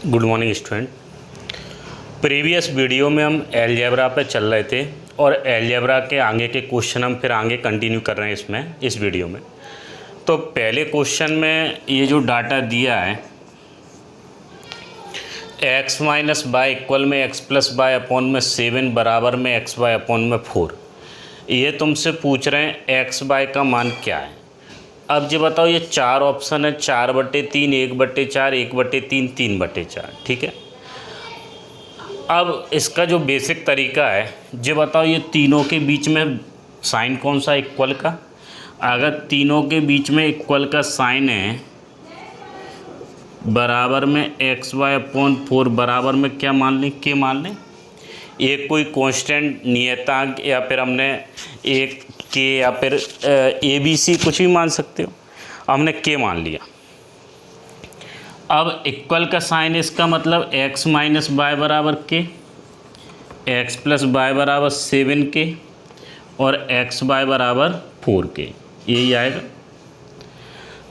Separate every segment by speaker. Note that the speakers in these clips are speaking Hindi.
Speaker 1: Good morning student. Previous video में हम अलजेब्रा पे चल रहे थे और अलजेब्रा के आगे के क्वेश्चन हम फिर आगे कंटिन्यू कर रहे हैं इस वीडियो में। तो पहले क्वेश्चन में ये जो डाटा दिया है x माइनस बाई इक्वल में x प्लस बाई अपॉन में 7 बराबर में x बाई अपॉन में 4, ये तुमसे पूछ रहे हैं x बाई का मान क्या है। अब ये बताओ, ये चार ऑप्शन है, 4/3, 1/4, 1/3, 3/4, ठीक है। अब इसका जो बेसिक तरीका है, ये बताओ ये तीनों के बीच में साइन कौन सा इक्वल का। अगर तीनों के बीच में इक्वल का साइन है बराबर में xy/4 बराबर में क्या मान लें, के मान लें। एक कोई कांस्टेंट नियतांक या फिर हमने एक के या फिर ABC कुछ भी मान सकते हो, हमने के मान लिया। अब इक्वल का साइन इसका मतलब x माइनस बाय बराबर के, x प्लस बाय बराबर 7 के और x बाय बराबर 4 के, यही आएगा।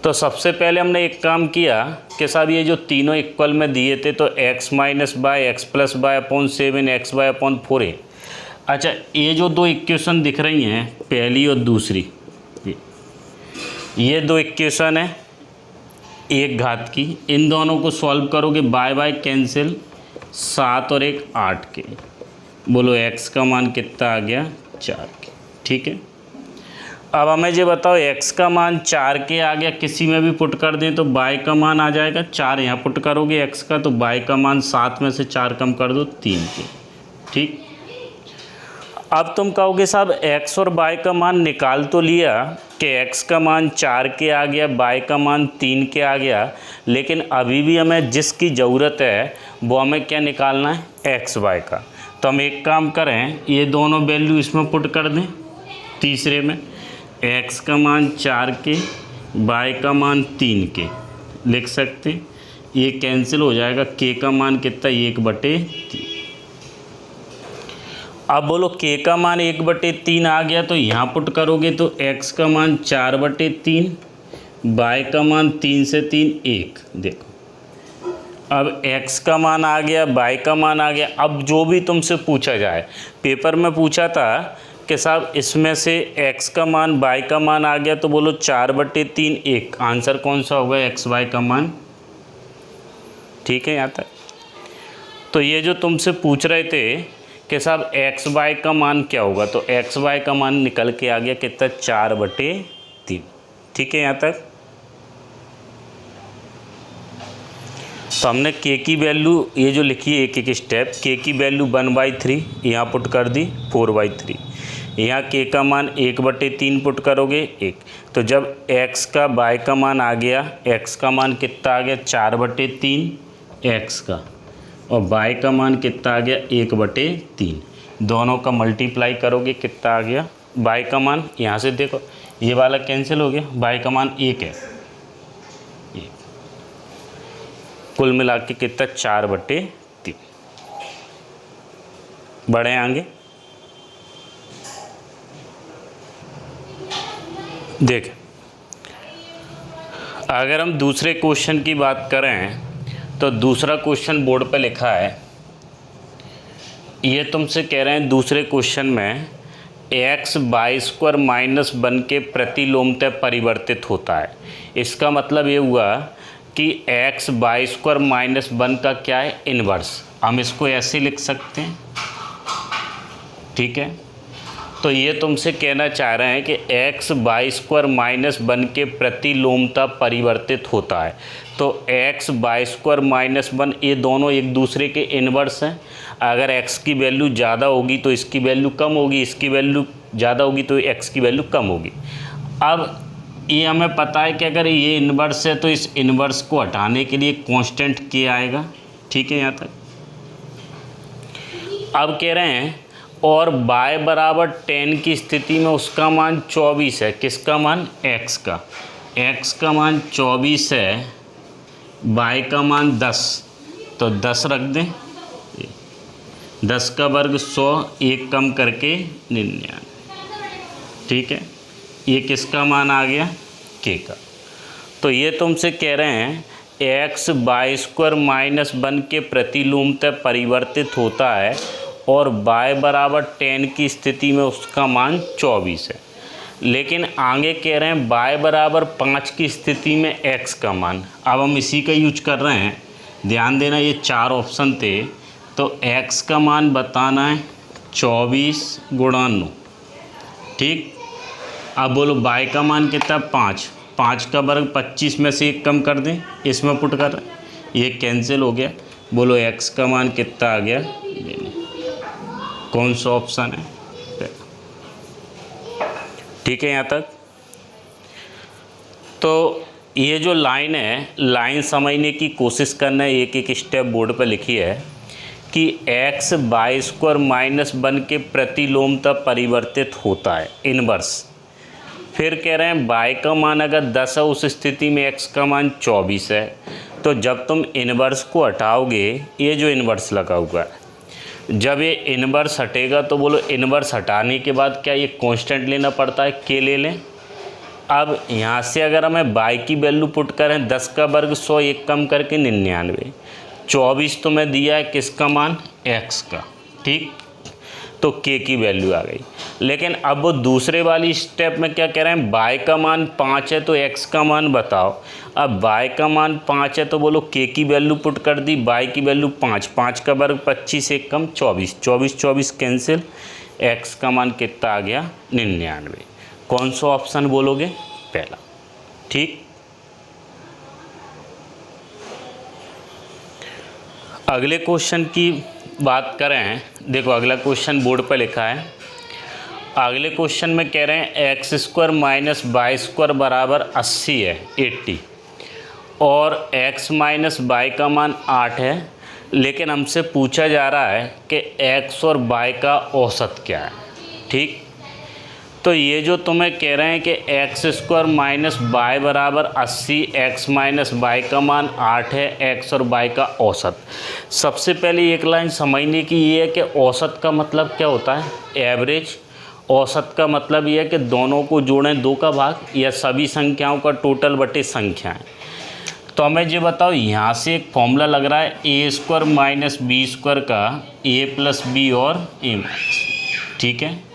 Speaker 1: तो सबसे पहले हमने एक काम किया कि साहब ये जो तीनों इक्वल में दिए थे तो x minus by x plus by upon 7 x by upon 4 है। अच्छा, ये जो दो इक्वेशन दिख रही हैं, पहली और दूसरी, ये दो इक्वेशन है एक घात की, इन दोनों को सॉल्व करोगे बाय बाय कैंसिल, 7 और 1 8 के। बोलो x का मान कितना आ गया, 4 के, ठीक है। अब हमें ये बताओ x का मान 4 के आ गया, किसी में भी पुट कर दें तो y का मान आ जाएगा 4, यहाँ पुट करोगे x का तो y का मान 7 में से 4 कम कर दो 3 के, ठीक। अब तुम कहोगे साहब x और y का मान निकाल तो लिया कि x का मान 4 के आ गया, y का मान 3 के आ गया, लेकिन अभी भी हमें जिसकी ज़रूरत है वो हमें क्या निकालना है, x y का। तो हम एक काम करें, ये दोनों वैल्यू इसमें पुट कर दें, तीसरे में x का मान 4 के, y का मान 3 के लिख सकते हैं। ये कैंसिल हो जाएगा, k का मान कितना, 1/3। अब बोलो k का मान 1/3 आ गया तो यहाँ पुट करोगे तो x का मान 4/3, y का मान 3 से 3 1। देखो अब x का मान आ गया, y का मान आ गया। अब जो भी तुमसे पूछा जाए, पेपर में पूछा था कि साहब इसमें से x का मान y का मान आ गया तो बोलो 4/3 1, आंसर कौन सा होगा, x y का मान, ठीक है यहाँ तक। तो ये जो तुमसे पूछ रहे थे कि साहब x y का मान क्या होगा, तो x y का मान निकल के आ गया कितना, 4/3, ठीक है यहाँ तक। तो हमने k की वैल्यू ये जो लिखी है एक एक स्टेप, k की वैल्यू 1/3 यहाँ पुट कर दी, 4/3। यहाँ k का मान 1/3 पुट करोगे 1। तो जब x का y का मान आ गया, x का मान कितना आ गया, 4/3 x का, और y का मान कितना आ गया, 1/3। दोनों का मल्टीप्लाई करोगे कितना आ गया, y का मान, यहाँ से देखो ये वाला कैंसिल हो गया, y का मान 1 है, कुल मिला के कितना, 4/3। बढ़े आगे, देख अगर हम दूसरे क्वेश्चन की बात करें तो दूसरा क्वेश्चन बोर्ड पे लिखा है, ये तुमसे कह रहे हैं दूसरे क्वेश्चन में x y² माइनस 1 के प्रतिलोमतः परिवर्तित होता है। इसका मतलब ये हुआ कि x y² माइनस 1 का क्या है, इन्वर्स। हम इसको ऐसे लिख सकते हैं, ठीक है। तो ये तुमसे कहना चाह रहे हैं कि x y² माइनस 1 के प्रतिलोमतः परिवर्तित होता है। तो x y² माइनस 1 ये दोनों एक दूसरे के इन्वर्स हैं। अगर x की वैल्यू ज़्यादा होगी तो इसकी वैल्यू कम होगी, इसकी वैल्यू ज़्यादा होगी तो x की वैल्यू कम होगी। अब ये हमें पता है कि अगर ये इन्वर्स है तो इस इन्वर्स को हटाने के लिए कांस्टेंट k आएगा, ठीक है यहाँ तक। अब कह रहे हैं और y बराबर 10 की स्थिति में उसका मान 24 है, किसका मान, x का। x का मान 24 है, y का मान 10, तो 10 रख दें, 10 का वर्ग 100, 1 कम करके 99, ठीक है। ये किसका मान आ गया, k का। तो ये तुमसे कह रहे हैं एक्स बाई स्क्वायर माइनस 1 के प्रतिलोमतः परिवर्तित होता है और y बराबर 10 की स्थिति में उसका मान 24 है। लेकिन आगे कह रहे हैं y बराबर 5 की स्थिति में x का मान। अब हम इसी का यूज कर रहे हैं, ध्यान देना ये 4 ऑप्शन थे, तो x का मान बताना है 24 गुणा 9, ठीक। अब बोलो y का मान कितना, 5, 5 का वर्ग 25 में से 1 कम कर दें, इसमें पुट कर रहे हैं, ये कैंसिल हो गया। बोलो x का मान कितना आ गया, कौन सा ऑप्शन है, ठीक है यहाँ तक। तो ये जो लाइन है, लाइन समझने की कोशिश करना है, एक एक स्टेप बोर्ड पर लिखी है कि x बाई स्क्वायर माइनस 1 के प्रतिलोमतः परिवर्तित होता है, इनवर्स। फिर कह रहे हैं y का मान अगर 10 है उस स्थिति में x का मान 24 है। तो जब तुम इनवर्स को हटाओगे, ये जो इनवर्स लगा हुआ है, जब ये इनवर्स हटेगा तो बोलो इनवर्स हटाने के बाद क्या ये कांस्टेंट लेना पड़ता है, k ले लें। अब यहाँ से अगर हमें y की वैल्यू पुट करें, 10 का वर्ग 100, 1 कम करके 99, 24 तो मैं दिया है किसका मान, x का, ठीक। तो k की वैल्यू आ गई। लेकिन अब वो दूसरे वाली स्टेप में क्या कह रहे हैं, y का मान 5 है तो x का मान बताओ। अब y का मान 5 है तो बोलो k की वैल्यू पुट कर दी, y की वैल्यू 5, 5 का वर्ग 25, 1 कम 24, 24 24 कैंसिल, x का मान कितना आ गया, 99। कौन सा ऑप्शन बोलोगे, पहला, ठीक। अगले क्वेश्चन की बात करें, देखो अगला क्वेश्चन बोर्ड पर लिखा है। अगले क्वेश्चन में कह रहे हैं x square minus y square बराबर 80 है, 80, और x माइनस वाई का मान 8 है। लेकिन हमसे पूछा जा रहा है कि x और y का औसत क्या है, ठीक। तो ये जो तुम्हें कह रहे हैं कि एक्स स्क्वायर माइनस वाई बराबर 80, x माइनस वाई का मान 8 है, x और y का औसत। सबसे पहले एक लाइन समझने की ये है कि औसत का मतलब क्या होता है, एवरेज। औसत का मतलब ये है कि दोनों को जोड़ें 2 का भाग, या सभी संख्याओं का टोटल बटे संख्याएँ। तो हमें ये बताओ, यहाँ से एक फॉर्मूला लग रहा है ए स्क्वायर माइनस बी स्क्वायर का a प्लस बी और a माइनस, ठीक है।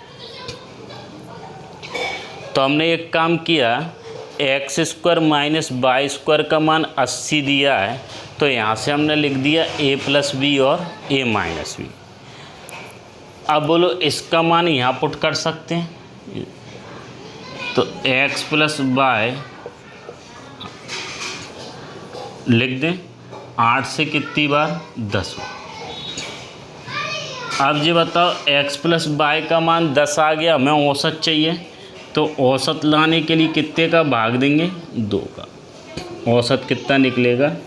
Speaker 1: तो हमने एक काम किया, x square minus y square का मान 80 दिया है, तो यहाँ से हमने लिख दिया a प्लस बी और a माइनस बी। अब बोलो इसका मान यहाँ पुट कर सकते हैं, तो x प्लस वाई लिख दें, 8 से कितनी बार, 10 बार। अब ये बताओ x प्लस वाई का मान 10 आ गया, हमें औसत चाहिए, तो औसत लाने के लिए कितने का भाग देंगे, 2 का। औसत कितना निकलेगा, 5।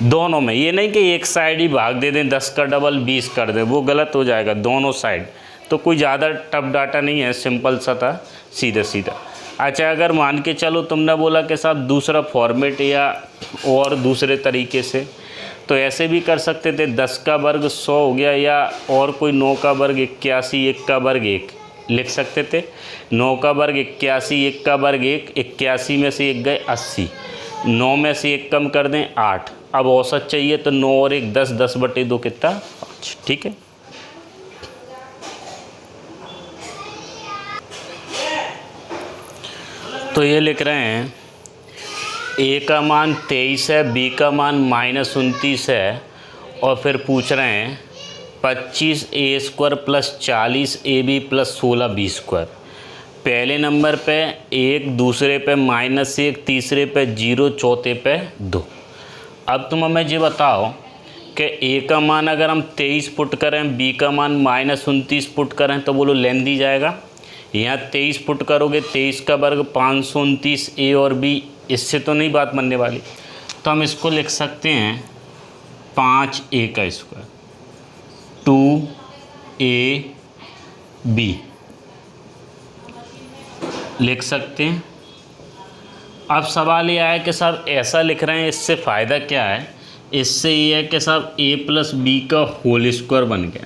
Speaker 1: दोनों में, ये नहीं कि एक साइड ही भाग दे दें, 10 का डबल 20 कर दें, वो गलत हो जाएगा, दोनों साइड। तो कोई ज़्यादा टफ डाटा नहीं है, सिंपल सा था, सीधा सीधा। अच्छा, अगर मान के चलो तुमने बोला कि साहब दूसरा फॉर्मेट या और दूसरे तरीके से, तो ऐसे भी कर सकते थे, 10 का वर्ग 100 हो गया, या और कोई 9 का वर्ग 81, 1 का वर्ग 1 लिख सकते थे। 9 का वर्ग 81, 1 का वर्ग 1, 81 में से 1 गए 80, 9 में से 1 कम कर दें 8। अब औसत चाहिए तो 9 और 1 10, 10 बटे 2 कितना, 5, ठीक है। तो ये लिख रहे हैं a का मान 23 है, b का मान -29 है, और फिर पूछ रहे हैं 25 a square plus 40 ab plus 16 b square. पहले नंबर पे 1, दूसरे पे -1, तीसरे पे 0, चौथे पे 2। अब तुम हमें ये बताओ कि a का मान अगर हम 23 पुट करें, b का मान -29 पुट करें, तो बोलो लेन दी जाएगा। यहाँ 23 पुट करोगे, 23 का वर्ग 529, a और b, इससे तो नहीं बात बनने वाली। तो हम इसको लिख सकते हैं 5a का स्क्वायर 2ab लिख सकते हैं। अब सवाल ये आया कि साहब ऐसा लिख रहे हैं, इससे फ़ायदा क्या है। इससे ये है कि साहब a प्लस बी का होल स्क्वायर बन गया।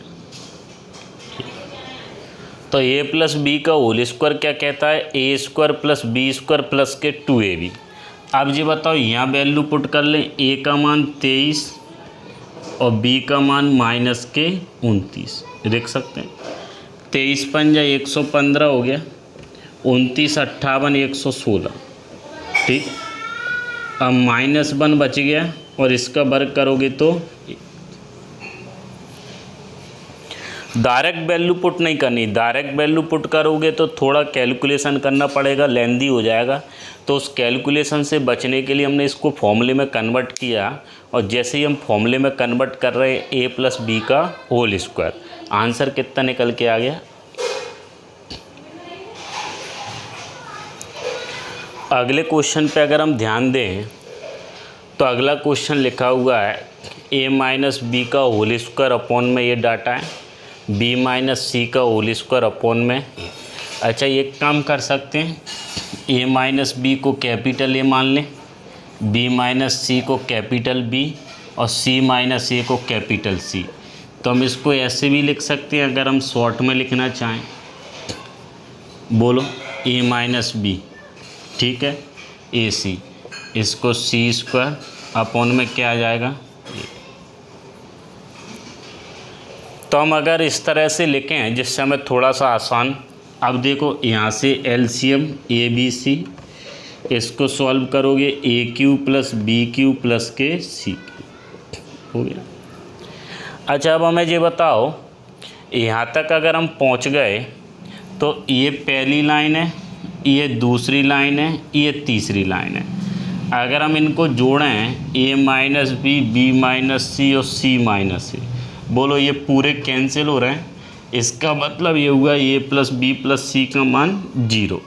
Speaker 1: तो a प्लस बी का होल स्क्वायर क्या कहता है, a square plus B square plus के 2ab। अब ये बताओ यहाँ वैल्यू पुट कर लें, ए का मान 23 और बी का मान -29 लिख सकते हैं। 23 पंजा 115 हो गया, 29 58 116, ठीक। अब -1 बच गया और इसका वर्ग करोगे तो डायरेक्ट वैल्यू पुट नहीं करनी, डायरेक्ट वैल्यू पुट करोगे तो थोड़ा कैलकुलेशन करना पड़ेगा, लेंदी हो जाएगा। तो उस कैलकुलेशन से बचने के लिए हमने इसको फॉर्मूले में कन्वर्ट किया, और जैसे ही हम फॉर्मूले में कन्वर्ट कर रहे हैं a + b का होल स्क्वायर, आंसर कितना निकल के आ गया। अगले क्वेश्चन पे अगर हम ध्यान दें तो अगला क्वेश्चन लिखा हुआ है a - b का होल स्क्वायर अपॉन में ये डाटा है, b - c का होल स्क्वायर अपॉन में। अच्छा, एक काम कर सकते हैं, a - b को कैपिटल A मान लें, b - c को कैपिटल B और c - a को कैपिटल C। तो हम इसको ऐसे भी लिख सकते हैं अगर हम शॉर्ट में लिखना चाहें। बोलो a - b, ठीक है, AC, इसको c² अपॉन में क्या आ जाएगा। तो हम अगर इस तरह से लिखें जिससे हमें थोड़ा सा आसान, अब देखो यहाँ से LCM ABC, इसको सॉल्व करोगे AQ + BQ + के C हो गया। अच्छा, अब हमें ये बताओ, यहाँ तक अगर हम पहुँच गए तो ये पहली लाइन है, ये दूसरी लाइन है, ये तीसरी लाइन है। अगर हम इनको जोड़ें a - b, b - c और c - a, बोलो ये पूरे कैंसिल हो रहे हैं। इसका मतलब ये हुआ a + b + c का मान 0।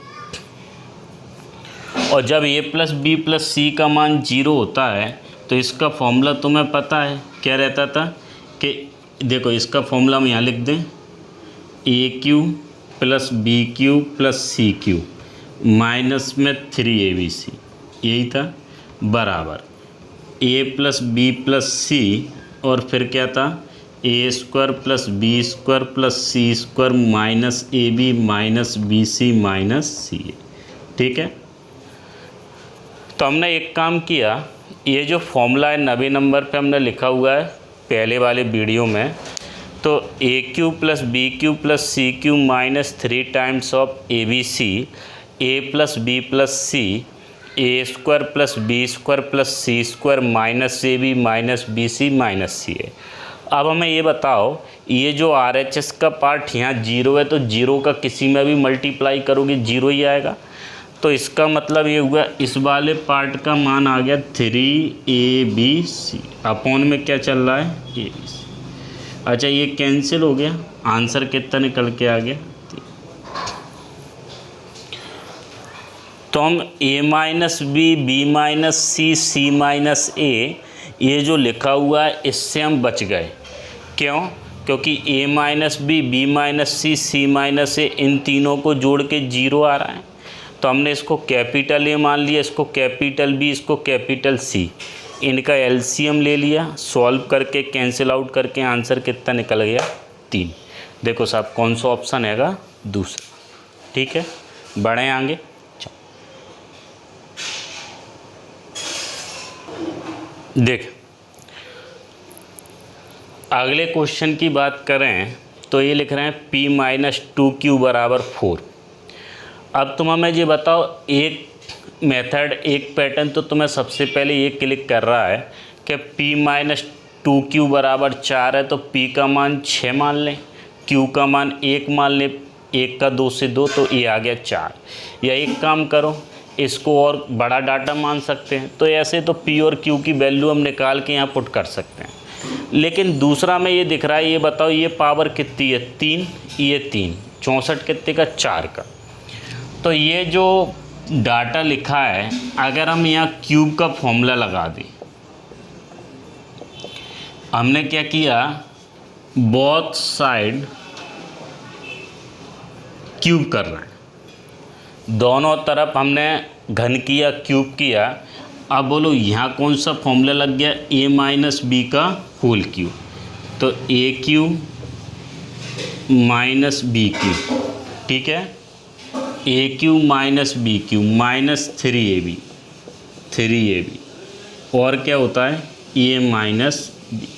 Speaker 1: और जब a + b + c का मान 0 होता है तो इसका फॉर्मूला तुम्हें पता है क्या रहता था कि देखो इसका फॉर्मूला हम यहाँ लिख दें, AQ + BQ + CQ माइनस में 3ABC, यही था, बराबर a + b + c और फिर क्या था a² + b² + c² - AB - BC - CA, ठीक है। तो हमने एक काम किया, ये जो फॉर्मूला है 90 नंबर पे हमने लिखा हुआ है पहले वाले वीडियो में, तो AQ + BQ + CQ - 3 times of ABC, a + b + c, a² + b² + c² - AB - BC - CA। अब हमें ये बताओ, ये जो RHS का पार्ट यहाँ 0 है तो 0 का किसी में भी मल्टीप्लाई करोगे 0 ही आएगा। तो इसका मतलब ये हुआ इस वाले पार्ट का मान आ गया 3ABC अपॉन में क्या चल रहा है ABC। अच्छा, ये कैंसिल हो गया, आंसर कितना निकल के आ गया। तो हम a - b, b - c, c - a, ये जो लिखा हुआ है इससे हम बच गए। क्यों? क्योंकि a - b, b - c, c - a इन तीनों को जोड़ के 0 आ रहा है। तो हमने इसको कैपिटल A मान लिया, इसको कैपिटल B, इसको कैपिटल C, इनका LCM ले लिया, सॉल्व करके कैंसिल आउट करके आंसर कितना निकल गया 3। देखो साहब कौन सा ऑप्शन हैगा, दूसरा, ठीक है। बढ़ें आगे, देख अगले क्वेश्चन की बात करें तो ये लिख रहे हैं p - 2q = 4। अब तुम हमें ये बताओ, एक मेथड, एक पैटर्न तो तुम्हें सबसे पहले ये क्लिक कर रहा है कि p - 2q = 4 है, तो p का मान 6 मान लें, q का मान 1 मान लें, 1 का 2 से 2, तो ये आ गया 4। या एक काम करो, इसको और बड़ा डाटा मान सकते हैं, तो ऐसे तो p और q की वैल्यू हम निकाल के यहाँ पुट कर सकते हैं। लेकिन दूसरा में ये दिख रहा है, ये बताओ ये पावर कितनी है 3, ये 3, 64 कितने का 4 का। तो ये जो डाटा लिखा है अगर हम यहाँ क्यूब का फॉर्मूला लगा दें, हमने क्या किया, बोथ साइड क्यूब कर रहे हैं, दोनों तरफ हमने घन किया, क्यूब किया। अब बोलो यहाँ कौन सा फॉर्मूला लग गया, a - b का होल क्यूब, तो AQ - BQ, ठीक है, AQ - BQ -3AB, 3ab और क्या होता है a माइनस बी।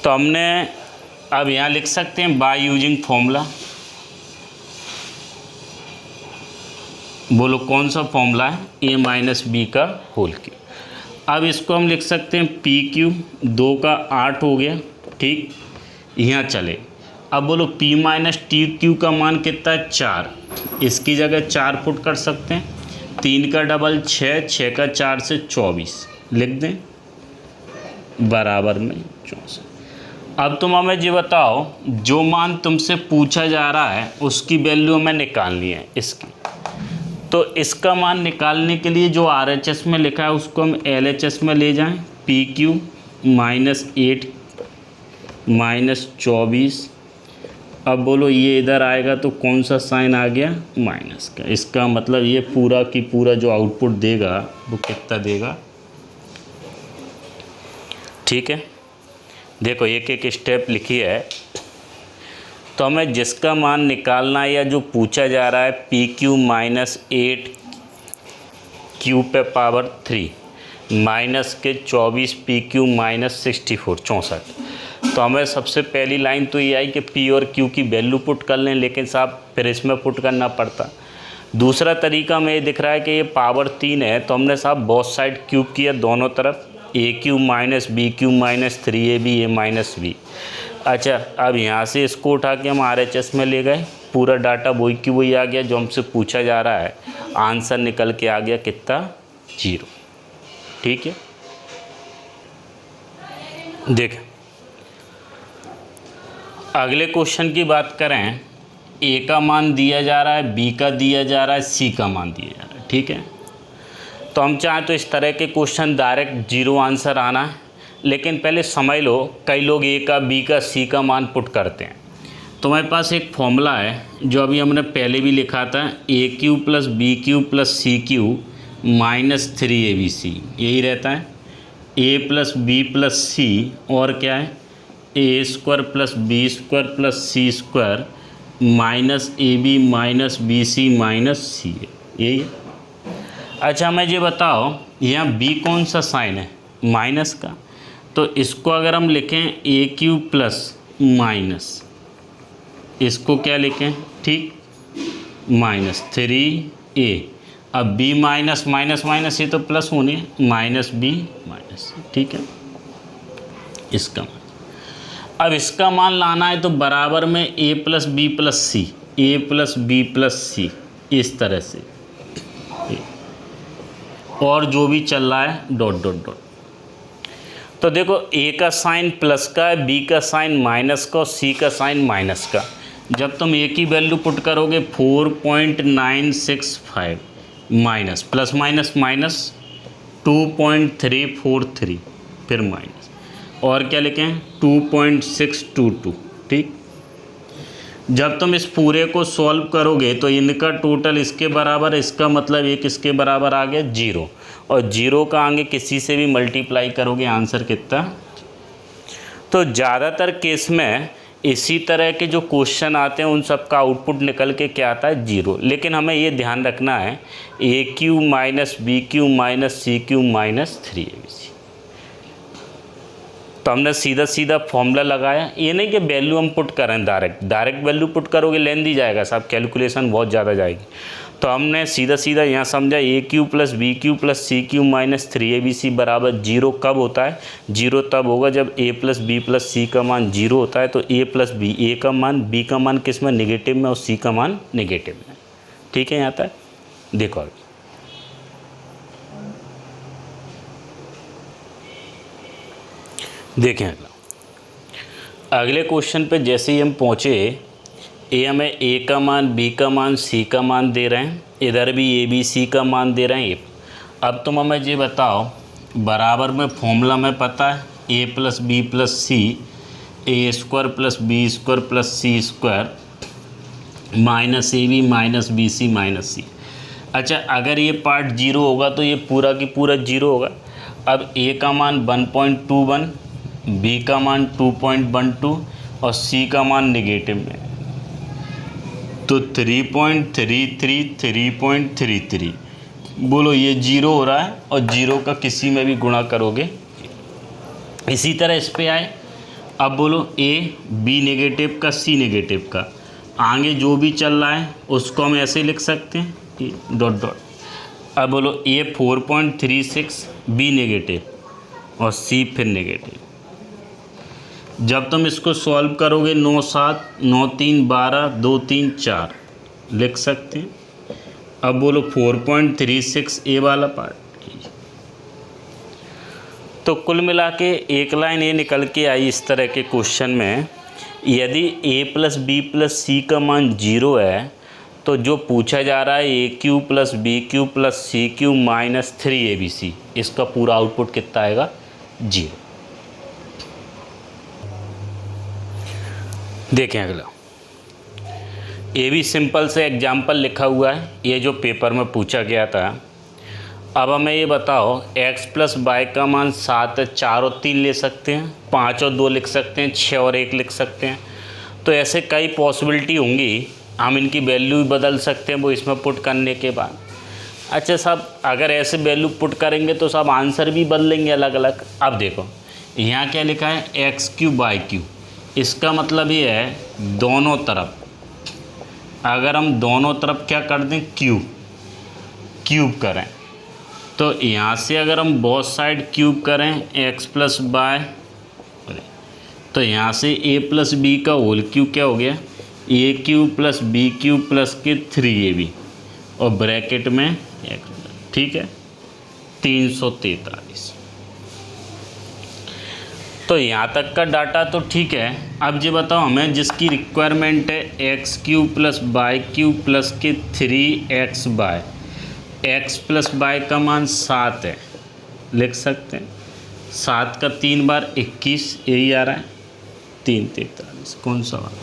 Speaker 1: तो हमने अब यहाँ लिख सकते हैं बाय यूजिंग फॉर्मूला। बोलो कौन सा फॉर्मूला है, a माइनस बी का होल क्यूब। अब इसको हम लिख सकते हैं पी क्यू, 2 का 8 हो गया, ठीक। यहाँ चले, अब बोलो p माइनस टी क्यू का मान कितना है 4, इसकी जगह 4 पुट कर सकते हैं। 3 का डबल 6, 6 का 4 से 24 लिख दें, बराबर में 64। अब तुम हमें ये बताओ, जो मान तुमसे पूछा जा रहा है उसकी वैल्यू हमें निकालनी है इसकी। तो इसका मान निकालने के लिए जो RHS में लिखा है उसको हम LHS में ले जाएं। P Q minus 8 minus 24। अब बोलो ये इधर आएगा तो कौन सा साइन आ गया, माइनस का। इसका मतलब ये पूरा की पूरा जो आउटपुट देगा वो कितना देगा, ठीक है। देखो एक एक स्टेप लिखी है। तो हमें जिसका मान निकालना है या जो पूछा जा रहा है पी क्यू माइनस 8 क्यू पे पावर 3 माइनस के 24 पी क्यू माइनस 64 64। तो हमें सबसे पहली लाइन तो ये आई कि पी और क्यू की वैल्यू पुट कर लें, लेकिन साहब फिर इसमें पुट करना पड़ता। दूसरा तरीका में ये दिख रहा है कि ये पावर 3 है, तो हमने साहब बहुत साइड क्यूब किया दोनों तरफ, A cube minus B cube minus 3ab A minus B. अच्छा, अब यहाँ से इसको उठा के हम RHS में ले गए, पूरा डाटा वही की वही आ गया जो हमसे पूछा जा रहा है। आंसर निकल के आ गया कितना, 0, ठीक है। देख अगले क्वेश्चन की बात करें, ए का मान दिया जा रहा है, बी का दिया जा रहा है, सी का मान दिया जा रहा है, ठीक है। तो हम चाहें तो इस तरह के क्वेश्चन डायरेक्ट 0 आंसर आना है, लेकिन पहले समझ लो कई लोग ए का बी का सी का मान पुट करते हैं। तो हमारे पास एक फॉर्मूला है जो अभी हमने पहले भी लिखा था, A cube plus B cube plus C cube minus 3abc, यही रहता है। A plus B plus C और क्या है, ए square plus B square plus C square minus ab minus B C minus C, यही है। अच्छा हमें ये बताओ यहाँ b कौन सा साइन है, माइनस का। तो इसको अगर हम लिखें ए क्यू प्लस माइनस, इसको क्या लिखें, ठीक, माइनस 3a। अब b माइनस माइनस माइनस ये तो प्लस होने, माइनस b माइनस, ठीक है। इसका मान अब इसका मान लाना है तो बराबर में a plus B plus C, A plus B plus C, इस तरह से, और जो भी चल रहा है डॉट डॉट डॉट। तो देखो ए का साइन प्लस का है, बी का साइन माइनस का और सी का साइन माइनस का। जब तुम ए की वैल्यू पुट करोगे 4.965 माइनस प्लस माइनस माइनस 2.343 फिर माइनस, और क्या लिखें 2.622, ठीक। जब तुम इस पूरे को सॉल्व करोगे तो इनका टोटल इसके बराबर है, इसका मतलब एक इसके बराबर आ गया 0, और 0 का आगे किसी से भी मल्टीप्लाई करोगे आंसर कितना। तो ज़्यादातर केस में इसी तरह के जो क्वेश्चन आते हैं उन सब का आउटपुट निकल के क्या आता है, 0। लेकिन हमें ये ध्यान रखना है A cube minus B cube minus C cube minus 3abc। तो हमने सीधा सीधा फॉर्मूला लगाया, ये नहीं कि वैल्यू हम पुट करें, डायरेक्ट वैल्यू पुट करोगे लेंदी जाएगा साहब, कैलकुलेशन बहुत ज़्यादा जाएगी। तो हमने सीधा सीधा यहाँ समझा A cube plus B cube plus C cube minus 3abc बराबर 0 कब होता है, 0 तब होगा जब ए प्लस बी प्लस सी का मान 0 होता है। तो ए प्लस बी, ए का मान बी का मान किस में, नेगेटिव में, और सी का मान नेगेटिव में, ठीक है। यहाँ तक देखो देखें अगले क्वेश्चन पे जैसे ही हम पहुँचे, ए हमें ए का मान, बी का मान, सी का मान दे रहे हैं, इधर भी ए बी सी का मान दे रहे हैं। अब तुम हमें ये बताओ, बराबर में फॉर्मूला में पता है A plus B plus C, A square plus B square plus C square minus A B minus B C minus C. अच्छा, अगर ये पार्ट 0 होगा तो ये पूरा की पूरा 0 होगा। अब ए का मान 1.21, बी का मान 2.12 और सी का मान नेगेटिव में। तो 3.33 बोलो ये 0 हो रहा है और 0 का किसी में भी गुणा करोगे। इसी तरह इस पे आए, अब बोलो A B नेगेटिव का C नेगेटिव का आगे जो भी चल रहा है उसको हम ऐसे लिख सकते हैं A डॉट डॉट। अब बोलो A 4.36 B नेगेटिव और C फिर नेगेटिव। जब तुम इसको सॉल्व करोगे 9 7 9 3 12 2 3 4 लिख सकते हैं। अब बोलो 4.36 A वाला पार्ट। तो कुल मिला के एक लाइन ये निकल के आई इस तरह के क्वेश्चन में, यदि A प्लस बी प्लस सी का मान 0 है तो जो पूछा जा रहा है AQ plus BQ plus CQ minus 3ABC, इसका पूरा आउटपुट कितना आएगा? 0। देखें अगला, ये भी सिंपल से एग्जाम्पल लिखा हुआ है, ये जो पेपर में पूछा गया था। अब हमें ये बताओ x प्लस वाई का मान 7 है, 4 और 3 ले सकते हैं, 5 और 2 लिख सकते हैं, 6 और 1 लिख सकते हैं। तो ऐसे कई पॉसिबिलिटी होंगी, हम इनकी वैल्यू भी बदल सकते हैं वो इसमें पुट करने के बाद। अच्छा साहब, अगर ऐसे वैल्यू पुट करेंगे तो सब आंसर भी बदलेंगे अलग अलग। अब देखो यहाँ क्या लिखा है x3/q, इसका मतलब ये है दोनों तरफ, अगर हम दोनों तरफ क्या कर दें क्यूब करें, तो यहाँ से अगर हम बोथ साइड क्यूब करें x प्लस वाई, तो यहाँ से a प्लस बी का होल क्यूब क्या हो गया AQ प्लस BQ प्लस के 3AB और ब्रैकेट में x, ठीक है 343। तो यहाँ तक का डाटा तो ठीक है। अब ये बताओ हमें जिसकी रिक्वायरमेंट है x³ प्लस y³ प्लस के 3xy, x प्लस y का मान 7 है, लिख सकते हैं 7 का 3 बार 21, यही आ रहा है 343। कौन सा वाला?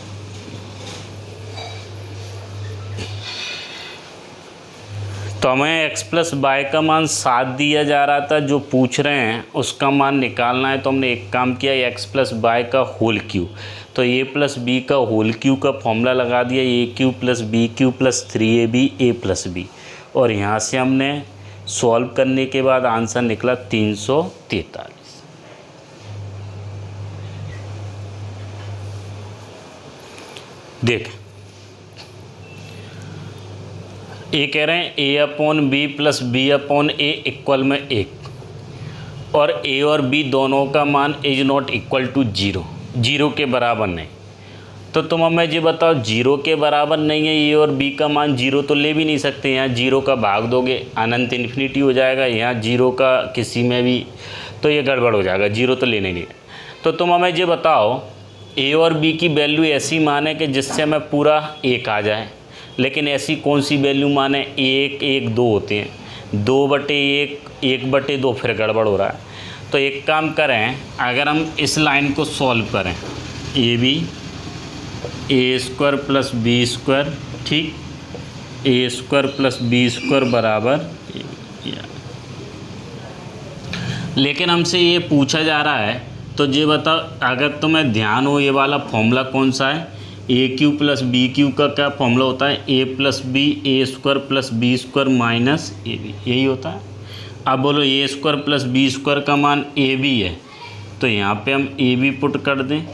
Speaker 1: तो हमें x प्लस वाई का मान 7 दिया जा रहा था, जो पूछ रहे हैं उसका मान निकालना है। तो हमने एक काम किया, x प्लस वाई का होल क्यूब, तो a प्लस बी का होल क्यूब का फॉर्मूला लगा दिया AQ plus BQ plus 3AB a plus b, और यहाँ से हमने सॉल्व करने के बाद आंसर निकला 343। देख ये कह रहे हैं A/B प्लस B/A इक्वल में 1, और A और B दोनों का मान इज नॉट इक्वल टू 0, 0 के बराबर नहीं। तो तुम हमें ये बताओ 0 के बराबर नहीं है A और B का मान 0 तो ले भी नहीं सकते, यहाँ 0 का भाग दोगे अनंत इन्फिनिटी हो जाएगा, यहाँ 0 का किसी में भी तो ये गड़बड़ हो जाएगा, 0 तो लेने नहीं है। तो तुम हमें ये बताओ A और B की वैल्यू ऐसी माने कि जिससे हमें पूरा 1 आ जाए, लेकिन ऐसी कौन सी वैल्यू माने 1 1 2 होते हैं, 2/1 1/2 फिर गड़बड़ हो रहा है। तो एक काम करें, अगर हम इस लाइन को सॉल्व करें AB A² प्लस B², ठीक A² प्लस B² बराबर, लेकिन हमसे ये पूछा जा रहा है तो ये बताओ, अगर तुम्हें ध्यान हो ये वाला फॉर्मूला कौन सा है, AQ प्लस BQ का क्या फॉर्मूला होता है A plus b A² plus B² minus AB, यही होता है। अब बोलो A² प्लस B² का मान AB है, तो यहाँ पे हम AB पुट कर दें,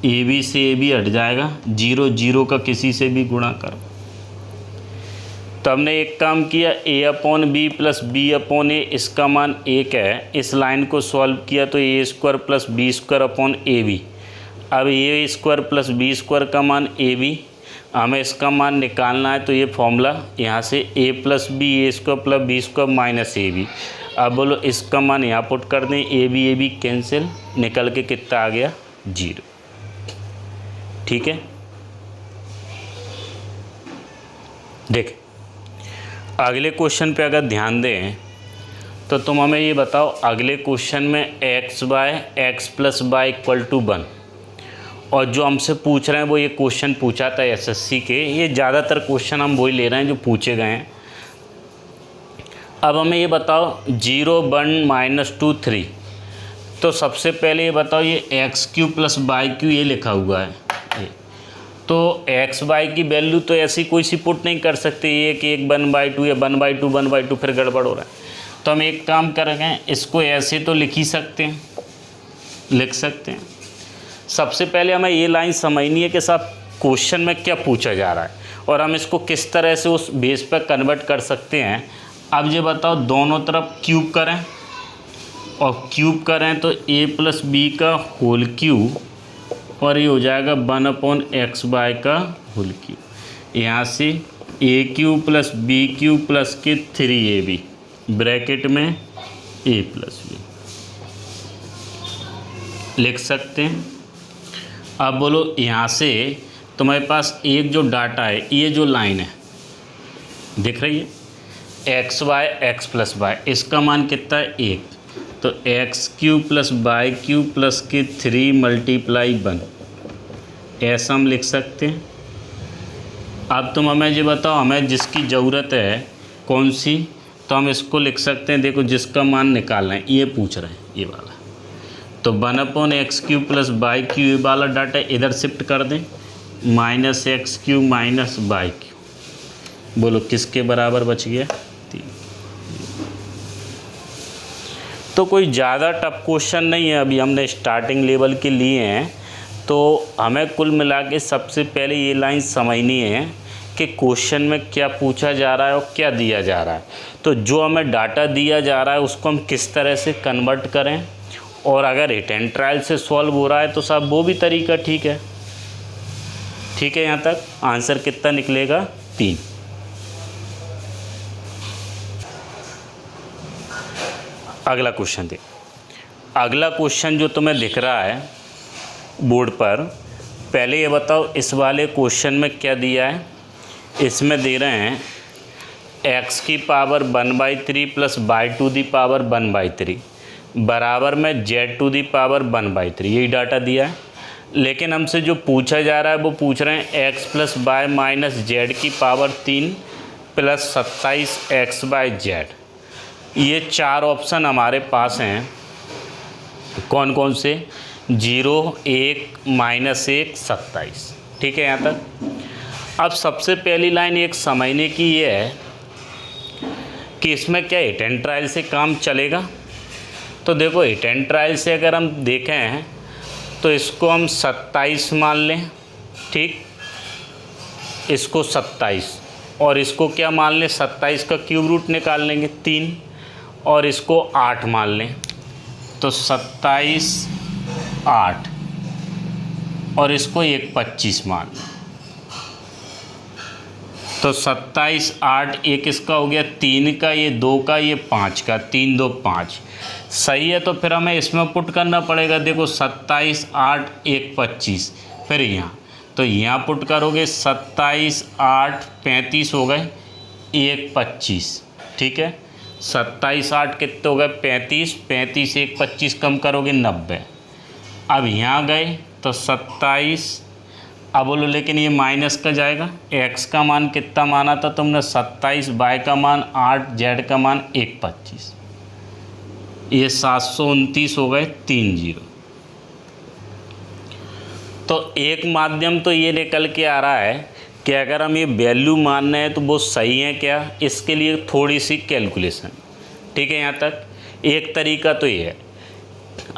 Speaker 1: AB से AB हट जाएगा, 0 0 का किसी से भी गुणा करो। तो हमने एक काम किया A/B प्लस B/A, इसका मान 1 है, इस लाइन को सॉल्व किया तो A² प्लस B² AB। अब A² प्लस B² का मान AB, हमें इसका मान निकालना है, तो ये फॉर्मूला यहाँ से A plus b A² plus B² minus AB। अब बोलो इसका मान यहाँ पुट कर दें, AB कैंसिल, निकल के कितना आ गया 0, ठीक है। देख अगले क्वेश्चन पे अगर ध्यान दें तो तुम हमें ये बताओ, अगले क्वेश्चन में x plus y equal to 1, और जो हमसे पूछ रहे हैं वो ये क्वेश्चन पूछा था SSC के, ये ज़्यादातर क्वेश्चन हम वही ले रहे हैं जो पूछे गए हैं। अब हमें ये बताओ 0 1 -2 3, तो सबसे पहले ये बताओ ये x³ प्लस y³ ये लिखा हुआ है, तो एक्स वाई की वैल्यू तो ऐसी कोई सी पुट नहीं कर सकते, एक 1/2 या 1/2 फिर गड़बड़ हो रहा है। तो हम एक काम करेंगे, इसको ऐसे तो लिख ही सकते हैं, लिख सकते हैं। सबसे पहले हमें ये लाइन समझनी है कि साहब क्वेश्चन में क्या पूछा जा रहा है और हम इसको किस तरह से उस बेस पर कन्वर्ट कर सकते हैं। अब ये बताओ, दोनों तरफ क्यूब करें और क्यूब करें तो a+b का होल क्यूब और ये हो जाएगा 1/x² का होल क्यूब। यहाँ से a³ + b³ + के 3ab ब्रैकेट में a+b लिख सकते हैं। अब बोलो, यहाँ से तुम्हारे पास एक जो डाटा है, ये जो लाइन है दिख रही है, x + y, इसका मान कितना है 1, तो x³ + y³ + के 3 × 1 ऐसा हम लिख सकते हैं। अब तुम हमें ये बताओ, हमें जिसकी ज़रूरत है कौन सी, तो हम इसको लिख सकते हैं। देखो, जिसका मान निकालना है ये पूछ रहे हैं, ये वाला, तो 1/x³ + y³ वाला डाटा इधर शिफ्ट कर दें, -x³ - y³। बोलो किसके बराबर बच गया 3। तो कोई ज़्यादा टफ क्वेश्चन नहीं है, अभी हमने स्टार्टिंग लेवल के लिए हैं। तो हमें कुल मिला के सबसे पहले ये लाइन समझनी है कि क्वेश्चन में क्या पूछा जा रहा है और क्या दिया जा रहा है। तो जो हमें डाटा दिया जा रहा है उसको हम किस तरह से कन्वर्ट करें, और अगर हिट एंड ट्रायल से सॉल्व हो रहा है तो साहब वो भी तरीका ठीक है। ठीक है, यहाँ तक आंसर कितना निकलेगा 3। अगला क्वेश्चन देख। अगला क्वेश्चन जो तुम्हें दिख रहा है बोर्ड पर, पहले ये बताओ इस वाले क्वेश्चन में क्या दिया है। इसमें दे रहे हैं x की पावर 1/3 + y⁴ बराबर में z⁴ 1/3, यही डाटा दिया है। लेकिन हमसे जो पूछा जा रहा है वो पूछ रहे हैं x + y - z⁴ + 27x/z। ये 4 ऑप्शन हमारे पास हैं। कौन कौन से? 0, 1, -1, 27। ठीक है, यहाँ तक। अब सबसे पहली लाइन एक समझने की ये है कि इसमें क्या हिट एंड ट्रायल से काम चलेगा। तो देखो, हिट एंड ट्रायल से अगर हम देखें तो इसको हम 27 मान लें, ठीक, इसको 27 और इसको क्या मान लें, 27 का क्यूब रूट निकाल लेंगे 3, और इसको 8 मान लें, तो 27, 8 और इसको 1/25 मान लें, तो 27, 8, एक इसका हो गया 3 का, ये 2 का, ये 5 का, 3, 2, 5 सही है। तो फिर हमें इसमें पुट करना पड़ेगा। देखो 27, 8, 1/25, फिर यहाँ, तो यहाँ पुट करोगे 27, 8, 35 हो गए, 1/25। ठीक है, 27, 8 कितने हो गए 35, 35 1/25 कम करोगे 90। अब यहाँ गए तो 27, अब बोलो लेकिन ये माइनस का जाएगा। x का मान कितना माना था तुमने 27, y का मान 8, z का मान 1/25, ये 729 हो गए 3 0। तो एक माध्यम तो ये निकल के आ रहा है कि अगर हम ये वैल्यू मान रहे हैं तो वो सही है क्या, इसके लिए थोड़ी सी कैलकुलेशन। ठीक है, यहाँ तक एक तरीका तो ये है।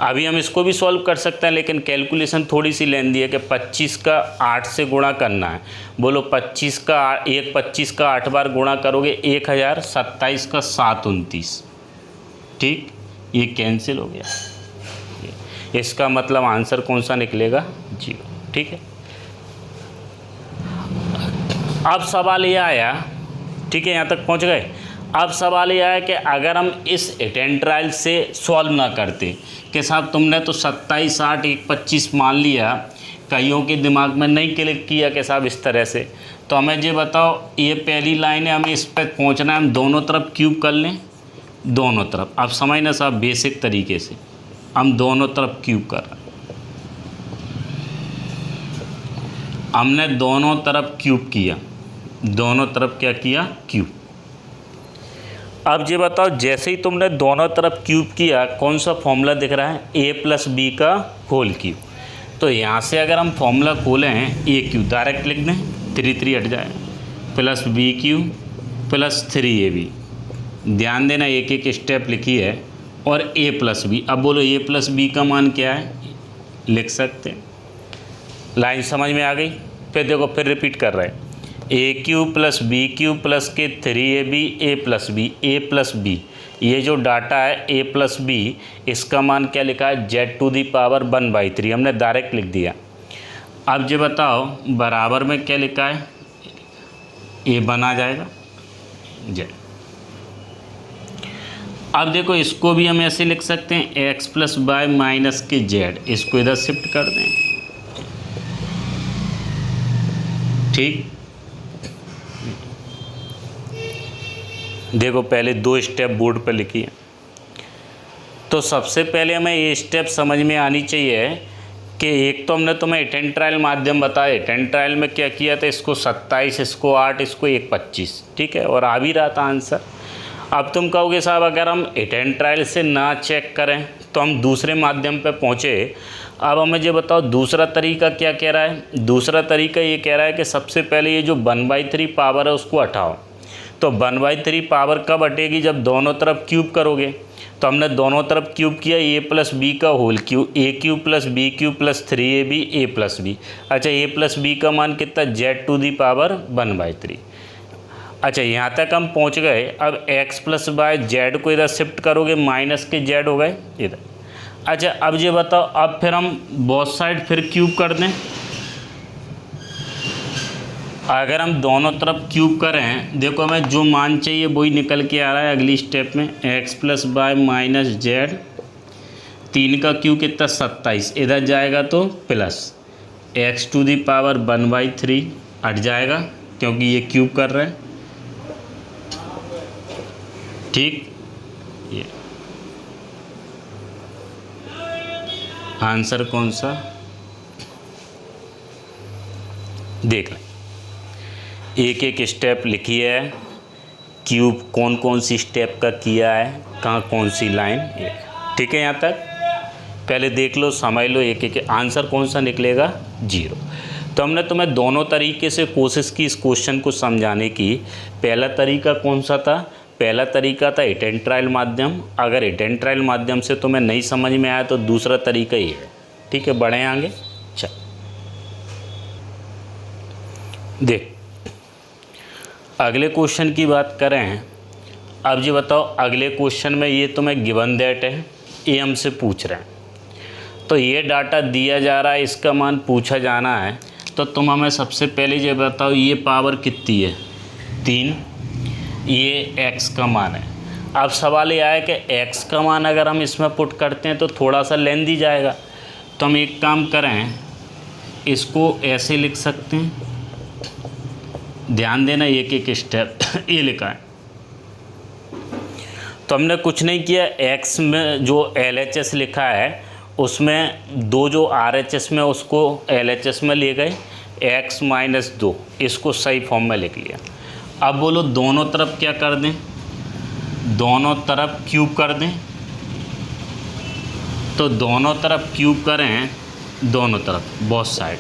Speaker 1: अभी हम इसको भी सॉल्व कर सकते हैं, लेकिन कैलकुलेशन थोड़ी सी लेंदी है कि 25 का 8 से गुणा करना है। बोलो 25 का 1/25 का 8 बार गुणा करोगे 1000, 27 का 729। ठीक, ये कैंसिल हो गया। इसका मतलब आंसर कौन सा निकलेगा 0। ठीक है, अब सवाल ये आया, ठीक है, यहाँ तक पहुँच गए। अब सवाल ये आया कि अगर हम इस हिट एंड ट्रायल से सॉल्व ना करते कि साहब तुमने तो 27, 8, 1/25 मान लिया, कईयों के दिमाग में नहीं क्लिक किया कि साहब इस तरह से, तो हमें ये बताओ, ये पहली लाइन है, हमें इस पर पहुँचना है, हम दोनों तरफ क्यूब कर लें, दोनों तरफ। अब समझना साहब बेसिक तरीके से हम दोनों तरफ क्यूब कर रहे हैं। हमने दोनों तरफ क्यूब किया, दोनों तरफ क्या किया, क्यूब। अब ये बताओ, जैसे ही तुमने दोनों तरफ क्यूब किया, कौन सा फॉर्मूला दिख रहा है, a + b का होल क्यूब। तो यहाँ से अगर हम फॉर्मूला खोलें ए क्यू डायरेक्ट लिख दें, 3 3 हट जाए, plus B cube plus 3ab। ध्यान देना एक एक स्टेप लिखी है, और a प्लस बी। अब बोलो a प्लस बी का मान क्या है, लिख सकते हैं। लाइन समझ में आ गई? फिर देखो, फिर रिपीट कर रहे हैं, A cube plus B cube plus के 3ab ए प्लस बी। ये जो डाटा है a प्लस बी, इसका मान क्या लिखा है, z⁻⁴ हमने डायरेक्ट लिख दिया। अब जो बताओ बराबर में क्या लिखा है, a बना जाएगा z। अब देखो इसको भी हम ऐसे लिख सकते हैं, x प्लस वाई माइनस के z, इसको इधर शिफ्ट कर दें, ठीक। देखो पहले 2 स्टेप बोर्ड पर लिखिए। तो सबसे पहले हमें ये स्टेप समझ में आनी चाहिए कि एक तो हमने तुम्हें अटेंड ट्रायल माध्यम बताया, अटेंड ट्रायल में क्या किया था, इसको 27, इसको 8, इसको 1 25, ठीक है, और आ भी रहा था आंसर। अब तुम कहोगे साहब अगर हम अटेंड ट्रायल से ना चेक करें तो हम दूसरे माध्यम पे पहुँचे। अब हमें ये बताओ दूसरा तरीका क्या कह रहा है। दूसरा तरीका ये कह रहा है कि सबसे पहले ये जो 1/3 पावर है उसको हटाओ। तो 1/3 पावर कब हटेगी, जब दोनों तरफ क्यूब करोगे। तो हमने दोनों तरफ क्यूब किया, a प्लस बी का whole cube, a cube plus b cube plus 3ab a plus b. अच्छा a प्लस बी का मान कितना, z⁻⁴। अच्छा यहाँ तक हम पहुँच गए। अब x प्लस वाई जेड को इधर शिफ्ट करोगे, माइनस के z हो गए इधर। अच्छा अब ये बताओ, अब फिर हम बोथ साइड फिर क्यूब कर दें। अगर हम दोनों तरफ क्यूब करें, देखो हमें जो मान चाहिए वही निकल के आ रहा है अगली स्टेप में, x plus y minus z, 3 का क्यूब कितना 27, इधर जाएगा तो प्लस x⁻⁴ हट जाएगा क्योंकि ये क्यूब कर रहे हैं, ठीक। ये आंसर कौन सा, देख लें। एक एक स्टेप लिखी है, क्यूब कौन कौन सी स्टेप का किया है, कहाँ कौन सी लाइन, ठीक है। यहाँ तक पहले देख लो, समझ लो, एक एक आंसर कौन सा निकलेगा, 0। तो हमने तुम्हें दोनों तरीके से कोशिश की इस क्वेश्चन को समझाने की। पहला तरीका कौन सा था, पहला तरीका था अटेंड ट्रायल माध्यम। अगर अटेंड ट्रायल माध्यम से तुम्हें नहीं समझ में आया तो दूसरा तरीका ही है, ठीक है। बढ़े आगे, चल देख अगले क्वेश्चन की बात करें। अब ये बताओ अगले क्वेश्चन में ये तुम्हें गिवन दैट है, ये हमसे पूछ रहे हैं। तो ये डाटा दिया जा रहा है, इसका मान पूछा जाना है। तो तुम हमें सबसे पहले ये बताओ ये पावर कितनी है, 3, ये x का मान है। अब सवाल ये आया कि x का मान अगर हम इसमें पुट करते हैं तो थोड़ा सा लेंदी जाएगा। तो हम एक काम करें, इसको ऐसे लिख सकते हैं, ध्यान देना एक एक स्टेप ये लिखा है। तो हमने कुछ नहीं किया, x में जो LHS लिखा है उसमें 2 जो RHS में उसको LHS में ले गए, x माइनस 2, इसको सही फॉर्म में लिख लिया। अब बोलो दोनों तरफ क्या कर दें, दोनों तरफ क्यूब कर दें। तो दोनों तरफ क्यूब करें, दोनों तरफ बोथ साइड,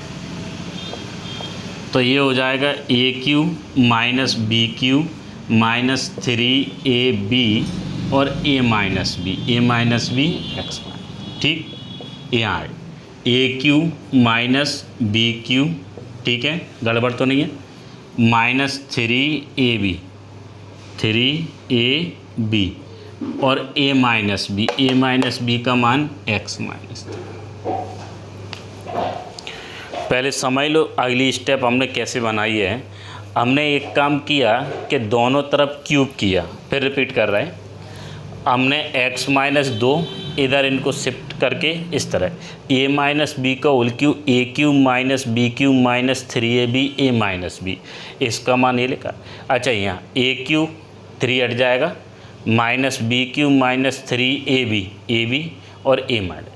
Speaker 1: तो ये हो जाएगा a³ minus b³ minus 3ab और a माइनस b x, ठीक। यहाँ a³ माइनस b³, ठीक है, गड़बड़ तो नहीं है, माइनस 3ab और a माइनस b का मान x माइनस। पहले समझ लो अगली स्टेप हमने कैसे बनाई है। हमने एक काम किया कि दोनों तरफ क्यूब किया, फिर रिपीट कर रहे हैं। हमने x माइनस 2 इधर इनको शिफ्ट करके इस तरह a माइनस बी का whole cube, a³ minus b³ minus 3ab a minus b, इसका मान ये लिखा। अच्छा यहाँ a³ 3 हट जाएगा, माइनस b³ माइनस 3ab और a माइनस।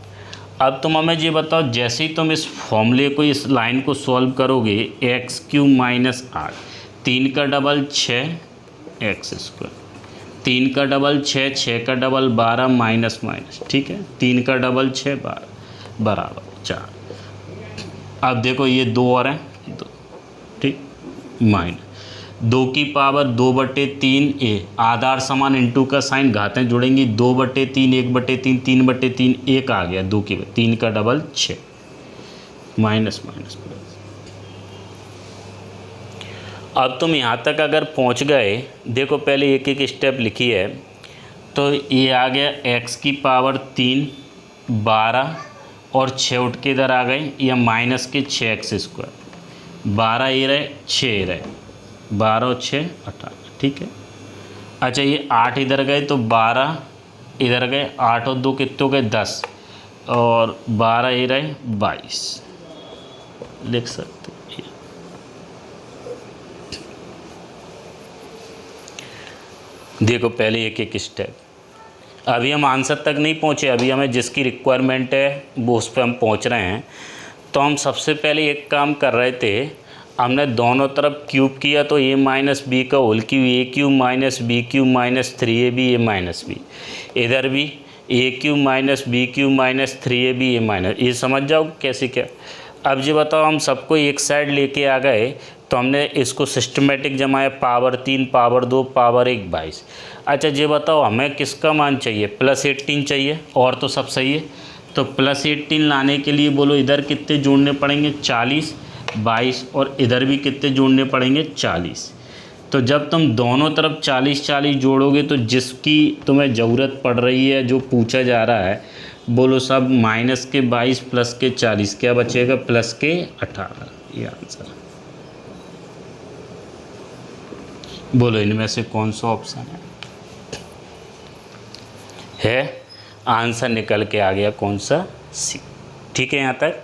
Speaker 1: अब तुम हमें ये बताओ, जैसे ही तुम इस फॉर्मूले को, इस लाइन को सॉल्व करोगे, x³ माइनस 8, 3 का डबल 6x², 3 का डबल 6, 6 का डबल 12 माइनस, ठीक है, 3 का डबल 6 12 बराबर 4। अब देखो ये 2 और हैं, दो, ठीक, माइनस 2 की पावर 2/3 ए, आधार समान इंटू का साइन, घातें जुड़ेंगी, 2/3 1/3 3/3 1 आ गया, 2 की 3 का डबल 6, माइनस माइनस प्लस। अब तुम यहाँ तक अगर पहुँच गए, देखो पहले एक एक स्टेप लिखी है, तो ये आ गया x की पावर 3 12 और 6 उठ के इधर आ गए, या माइनस के 6x², 12 ये रहे 6 ये रहे, 12 और 6 18, ठीक है। अच्छा ये 8 इधर गए तो 12 इधर गए, 8 और 2 कितने हो गए 10, और 12 ये रहे 22, लिख सकते हैं। देखो पहले एक एक स्टेप, अभी हम आंसर तक नहीं पहुँचे, अभी हमें जिसकी रिक्वायरमेंट है वो उस पर हम पहुँच रहे हैं। तो हम सबसे पहले एक काम कर रहे थे, हमने दोनों तरफ क्यूब किया, तो a माइनस बी का whole cube, A cube minus B cube minus 3ab A minus B, इधर भी A cube minus B cube minus 3ab A minus, ये समझ जाओ कैसे क्या। अब जी बताओ, हम सबको एक साइड लेके आ गए, तो हमने इसको सिस्टमेटिक जमाया, पावर 3 पावर 2 पावर 1 22। अच्छा ये बताओ हमें किसका मान चाहिए, +18 चाहिए, और तो सब सही है। तो +18 लाने के लिए बोलो इधर कितने जोड़ने पड़ेंगे, 40 22, और इधर भी कितने जोड़ने पड़ेंगे 40। तो जब तुम दोनों तरफ 40 40 जोड़ोगे, तो जिसकी तुम्हें ज़रूरत पड़ रही है, जो पूछा जा रहा है, बोलो सब माइनस के 22 प्लस के 40, क्या बचेगा प्लस के 18, ये आंसर। बोलो इनमें से कौन सा ऑप्शन है? आंसर निकल के आ गया कौन सा, सी। ठीक है यहाँ तक।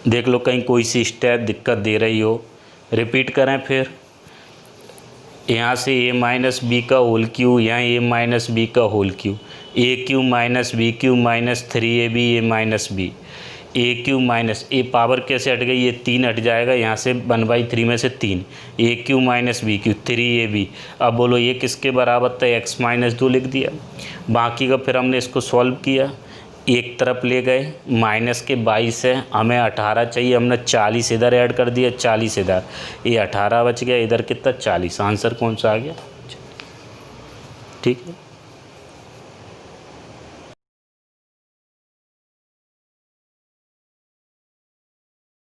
Speaker 1: देख लो कहीं कोई सी स्टेप दिक्कत दे रही हो, रिपीट करें फिर। यहाँ से a माइनस बी का होल क्यूब, यहाँ a माइनस बी का whole cube, A cube minus B cube minus 3ab A minus B, A cube minus A power कैसे हट गई, ये 3 हट जाएगा यहाँ से, 1/3 में से 3, A cube minus B cube 3ab। अब बोलो ये किसके बराबर था, x माइनस 2 लिख दिया। बाकी का फिर हमने इसको सॉल्व किया, एक तरफ ले गए, माइनस के 22 है, हमें 18 चाहिए, हमने 40 इधर ऐड कर दिया, 40 इधर, ये 18 बच गया, इधर कितना 40, आंसर कौन सा आ गया, ठीक है।